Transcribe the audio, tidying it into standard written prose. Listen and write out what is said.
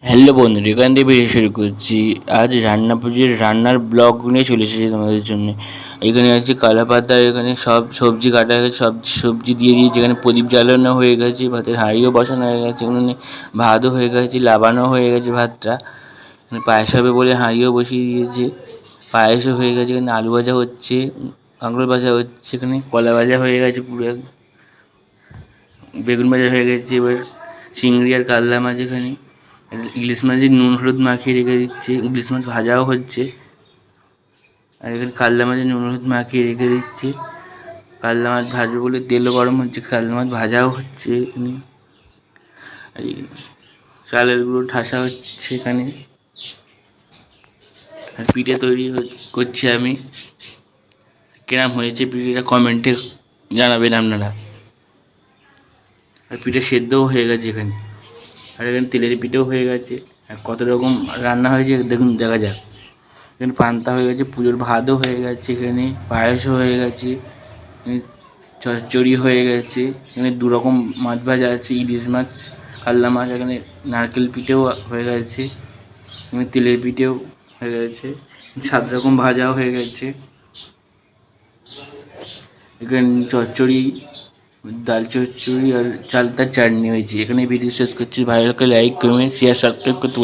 Hello বন্ধুরা, এখান থেকে ভিডিও শুরু করছি। আজ রান্না পুজোর রান্নার ব্লগ নিয়ে চলে এসেছি তোমাদের জন্য। এখানে আছে কালা পাতা, এখানে সব সবজি কাটা হয়ে গেছে, সব সবজি দিয়ে দিয়েছি। এখানে প্রদীপ জ্বালানো হয়ে গেছে, ভাতের হাঁড়িও বসানো হয়ে গেছে, এখানে ভাতও হয়ে গেছে, লাবানো হয়ে গেছে ভাতটা। এখানে পায়েস হবে বলে হাঁড়িও বসিয়ে দিয়েছে, পায়েসও হয়ে গেছে। এখানে আলু ভাজা হচ্ছে, কাঁকড়োল ভাজা হচ্ছে, এখানে কলা ভাজা হয়ে গেছে, পুরো বেগুন ভাজা হয়ে গেছে। এবার চিংড়ি আর কাতলা মাছ, এখানে ইলিশ মাছের নুন হলুদ মাখিয়ে রেখে দিচ্ছে, ইলিশ মাছ ভাজাও হচ্ছে। আর এখানে কাতলা মাছের নুন হলুদ মাখিয়ে রেখে দিচ্ছে, কাতলা মাছ ভাজবে বলে তেলও গরম হচ্ছে, কাতলা মাছ ভাজাও হচ্ছে। এখানে আর চালের গুঁড়ো ঠাসা হচ্ছে এখানে। আর পিঠে তৈরি করছি আমি। কেরাম হয়েছে পিঠেটা কমেন্টে জানাবেন আপনারা। আর পিঠে সেদ্ধও হয়ে গেছে এখানে। আর এখানে তেলের পিঠেও হয়ে গেছে। আর কত রকম রান্না হয়েছে দেখুন, দেখা যাক। এখানে পান্তা হয়ে গেছে, পুজোর ভাতও হয়ে গেছে, এখানে পায়েসও হয়ে গেছে, চচ্চড়ি হয়ে গেছে, এখানে দু রকম মাছ ভাজা আছে, ইলিশ মাছ, কাতলা মাছ। এখানে নারকেল পিঠেও হয়ে গেছে, এখানে তেলের পিঠেও হয়ে গেছে, 7 রকম ভাজাও হয়ে গেছে। এখানে চচ্চড়ি, ডাল চচ্চড়ি আর চালতার চাটনি হয়েছে। এখানে ভিডিও শেষ করছি। ভালো লাগলে লাইক কমেন্ট শেয়ার সাবস্ক্রাইব করতে বলবেন।